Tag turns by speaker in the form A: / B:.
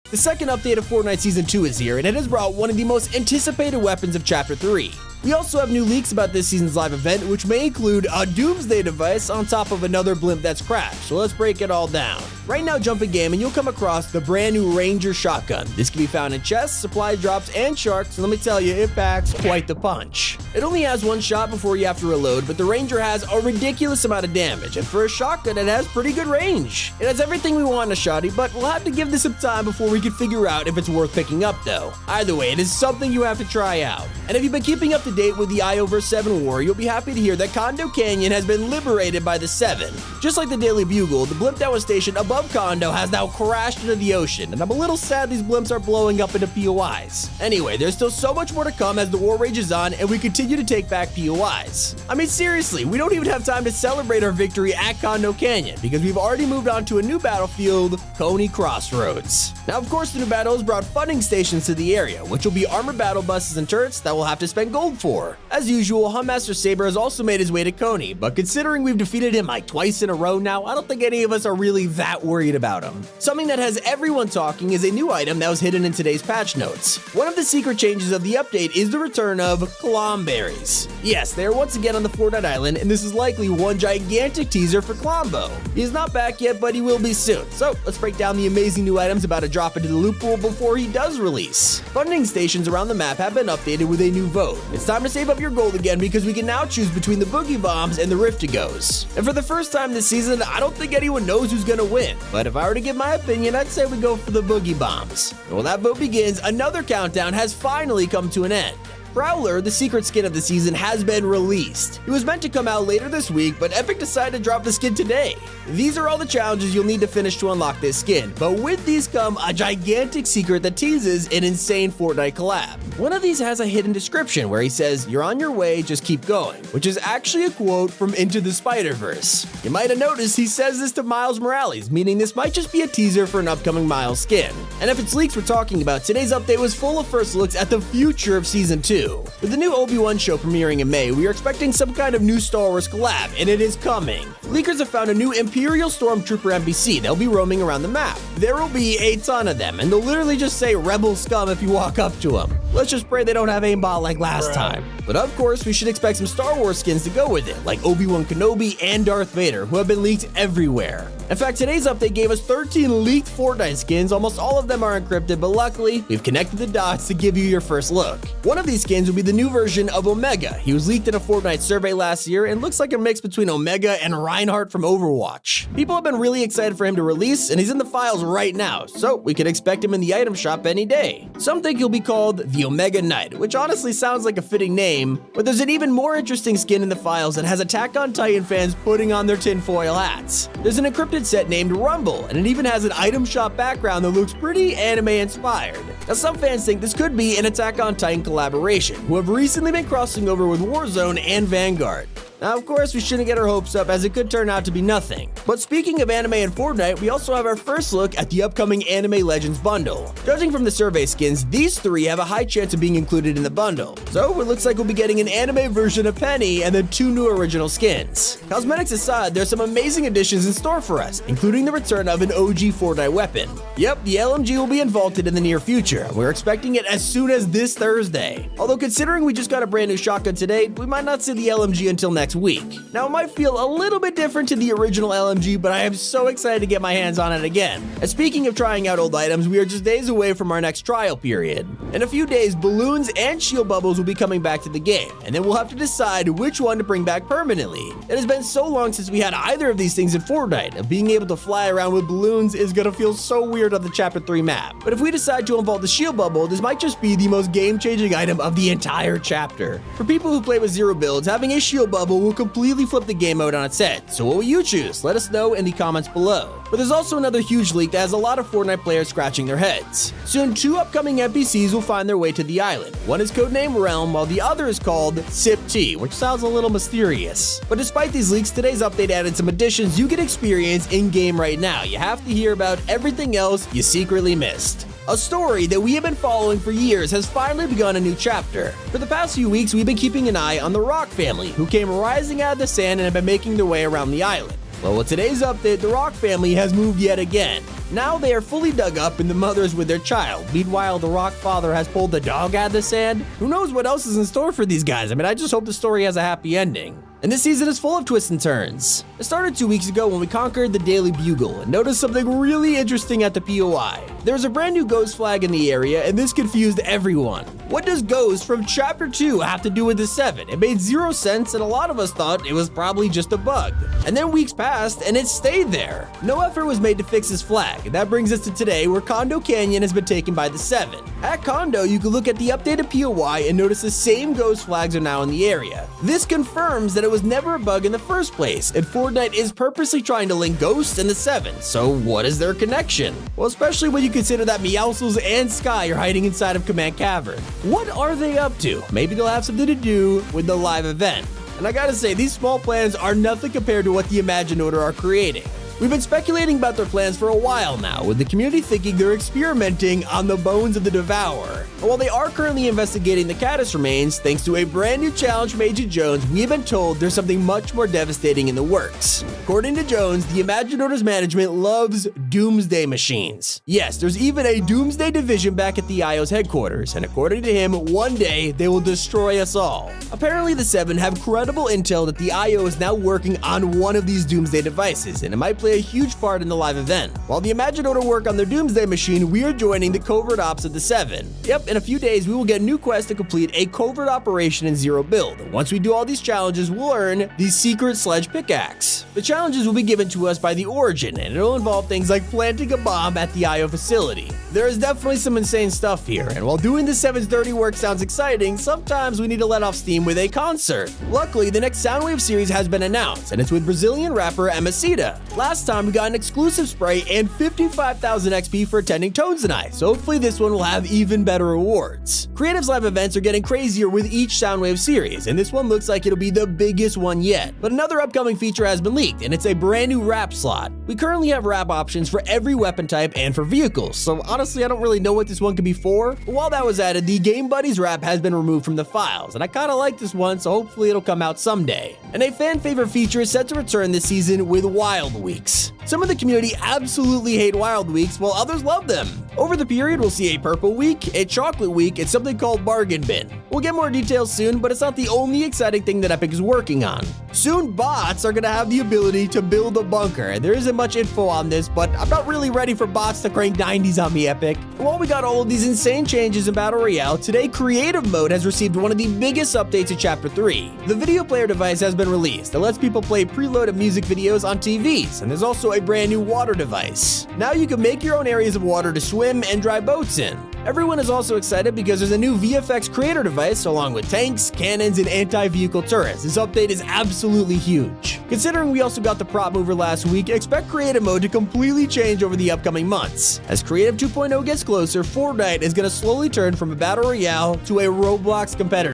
A: The second update of Fortnite Season 2 is here, and it has brought one of the most anticipated weapons of Chapter 3. We also have new leaks about this season's live event, which may include a doomsday device on top of another blimp that's crashed, so let's break it all down. Right now, jump in game and you'll come across the brand new Ranger shotgun. This can be found in chests, supply drops, and sharks, and let me tell you, it packs quite the punch. It only has one shot before you have to reload, but the Ranger has a ridiculous amount of damage, and for a shotgun, it has pretty good range. It has everything we want in a shotty, but we'll have to give this some time before we can figure out if it's worth picking up though. Either way, it is something you have to try out. And if you've been keeping up to date with the IO vs 7 war, you'll be happy to hear that Condo Canyon has been liberated by the 7. Just like the Daily Bugle, the blimp that was stationed above Condo has now crashed into the ocean, and I'm a little sad these blimps are blowing up into POIs. Anyway, there's still so much more to come as the war rages on and we continue to take back POIs. I mean, seriously, we don't even have time to celebrate our victory at Condo Canyon because we've already moved on to a new battlefield, Coney Crossroads. Now, of course, the new battle has brought funding stations to the area, which will be armored battle buses and turrets that we'll have to spend gold for. As usual, Hummaster Saber has also made his way to Coney, but considering we've defeated him like twice in a row now, I don't think any of us are really that worried about him. Something that has everyone talking is a new item that was hidden in today's patch notes. One of the secret changes of the update is the return of Clomberries. Yes, they are once again on the Fortnite island, and this is likely one gigantic teaser for Clombo. He is not back yet, but he will be soon. So let's break down the amazing new items about to drop into the loot pool before he does release. Funding stations around the map have been updated with a new vote. It's time to save up your gold again because we can now choose between the Boogie Bombs and the Riftigos. And for the first time this season, I don't think anyone knows who's gonna win, but if I were to give my opinion, I'd say we go for the Boogie Bombs. And while that vote begins, another countdown has finally come to an end. Prowler, the secret skin of the season, has been released. It was meant to come out later this week, but Epic decided to drop the skin today. These are all the challenges you'll need to finish to unlock this skin, but with these come a gigantic secret that teases an insane Fortnite collab. One of these has a hidden description where he says, "You're on your way, just keep going," which is actually a quote from Into the Spider-Verse. You might have noticed he says this to Miles Morales, meaning this might just be a teaser for an upcoming Miles skin. And if it's leaks we're talking about, today's update was full of first looks at the future of Season 2. With the new Obi-Wan show premiering in May, we are expecting some kind of new Star Wars collab, and it is coming. Leakers have found a new Imperial Stormtrooper NPC that'll be roaming around the map. There will be a ton of them, and they'll literally just say Rebel Scum if you walk up to them. Let's just pray they don't have aimbot like last time. But of course, we should expect some Star Wars skins to go with it, like Obi-Wan Kenobi and Darth Vader, who have been leaked everywhere. In fact, today's update gave us 13 leaked Fortnite skins. Almost all of them are encrypted, but luckily, we've connected the dots to give you your first look. One of these skins will be the new version of Omega. He was leaked in a Fortnite survey last year and looks like a mix between Omega and Reinhardt from Overwatch. People have been really excited for him to release, and he's in the files right now, so we could expect him in the item shop any day. Some think he'll be called the Omega Knight, which honestly sounds like a fitting name, but there's an even more interesting skin in the files that has Attack on Titan fans putting on their tinfoil hats. There's an encrypted set named Rumble, and it even has an item shop background that looks pretty anime inspired. Now, some fans think this could be an Attack on Titan collaboration, who have recently been crossing over with Warzone and Vanguard. Now, of course, we shouldn't get our hopes up as it could turn out to be nothing. But speaking of anime and Fortnite, we also have our first look at the upcoming Anime Legends bundle. Judging from the survey skins, these three have a high chance of being included in the bundle. So it looks like we'll be getting an anime version of Penny and then 2 new original skins. Cosmetics aside, there's some amazing additions in store for us, including the return of an OG Fortnite weapon. Yep, the LMG will be involved in the near future, and we're expecting it as soon as this Thursday. Although considering we just got a brand new shotgun today, we might not see the LMG until next week. Now, it might feel a little bit different to the original LMG, but I am so excited to get my hands on it again. And speaking of trying out old items, we are just days away from our next trial period. In a few days, balloons and shield bubbles will be coming back to the game, and then we'll have to decide which one to bring back permanently. It has been so long since we had either of these things in Fortnite, and being able to fly around with balloons is gonna feel so weird on the Chapter 3 map. But if we decide to involve the shield bubble, this might just be the most game-changing item of the entire chapter. For people who play with zero builds, having a shield bubble will completely flip the game mode on its head. So what will you choose? Let us know in the comments below. But there's also another huge leak that has a lot of Fortnite players scratching their heads. Soon, 2 upcoming NPCs will find their way to the island. One is codenamed Realm, while the other is called Sip Tea, which sounds a little mysterious. But despite these leaks, today's update added some additions you can experience in-game right now. You have to hear about everything else you secretly missed. A story that we have been following for years has finally begun a new chapter. For the past few weeks, we've been keeping an eye on the Rock family, who came rising out of the sand and have been making their way around the island. Well, with today's update, the Rock family has moved yet again. Now they are fully dug up and the mother's with their child. Meanwhile, the rock father has pulled the dog out of the sand. Who knows what else is in store for these guys? I mean, I just hope the story has a happy ending. And this season is full of twists and turns. It started 2 weeks ago when we conquered the Daily Bugle and noticed something really interesting at the POI. There's a brand new ghost flag in the area and this confused everyone. What does ghost from Chapter 2 have to do with the 7? It made zero sense and a lot of us thought it was probably just a bug. And then weeks passed and it stayed there. No effort was made to fix this flag, and that brings us to today where Condo Canyon has been taken by the 7. At Condo, you can look at the updated POI and notice the same ghost flags are now in the area. This confirms that it was never a bug in the first place, and Fortnite is purposely trying to link Ghosts and the 7, so what is their connection? Well, especially when you consider that Meowscles and Sky are hiding inside of Command Cavern. What are they up to? Maybe they'll have something to do with the live event. And I gotta say, these small plans are nothing compared to what the Imaginotor are creating. We've been speculating about their plans for a while now, with the community thinking they're experimenting on the bones of the Devourer. And while they are currently investigating the Caddis remains, thanks to a brand new challenge from Agent Jones, we've been told there's something much more devastating in the works. According to Jones, the Imaginotor's management loves doomsday machines. Yes, there's even a doomsday division back at the IO's headquarters, and according to him, one day they will destroy us all. Apparently the 7 have credible intel that the IO is now working on one of these doomsday devices, and it might play a huge part in the live event. While the Imaginotor work on their doomsday machine, we are joining the covert ops of the 7. Yep, in a few days we will get a new quest to complete a covert operation in Zero Build. Once we do all these challenges, we'll earn the secret sledge pickaxe. The challenges will be given to us by the Origin, and it'll involve things like planting a bomb at the IO facility. There is definitely some insane stuff here, and while doing the 7's dirty work sounds exciting, sometimes we need to let off steam with a concert. Luckily, the next Soundwave series has been announced, and it's with Brazilian rapper Emicida. Last time we got an exclusive spray and 55,000 XP for attending Tones and I, so hopefully this one will have even better rewards. Creative's live events are getting crazier with each Soundwave series, and this one looks like it'll be the biggest one yet. But another upcoming feature has been leaked, and it's a brand new rap slot. We currently have rap options for every weapon type and for vehicles, so honestly I don't really know what this one could be for. But while that was added, the Game Buddies rap has been removed from the files, and I kinda like this one, so hopefully it'll come out someday. And a fan favorite feature is set to return this season with Wild Weeks. Some of the community absolutely hate Wild Weeks, while others love them. Over the period, we'll see a Purple Week, a Chocolate Week, and something called Bargain Bin. We'll get more details soon, but it's not the only exciting thing that Epic is working on. Soon, bots are gonna have the ability to build a bunker. There isn't much info on this, but I'm not really ready for bots to crank 90s on me, Epic. And while we got all of these insane changes in Battle Royale, today Creative Mode has received one of the biggest updates in Chapter 3. The video player device has been released that lets people play preloaded music videos on TVs, and there's also a brand new water device. Now you can make your own areas of water to swim and drive boats in. Everyone is also excited because there's a new VFX creator device along with tanks, cannons, and anti-vehicle turrets. This update is absolutely huge. Considering we also got the prop mover last week, expect creative mode to completely change over the upcoming months. As Creative 2.0 gets closer, Fortnite is going to slowly turn from a battle royale to a Roblox competitor.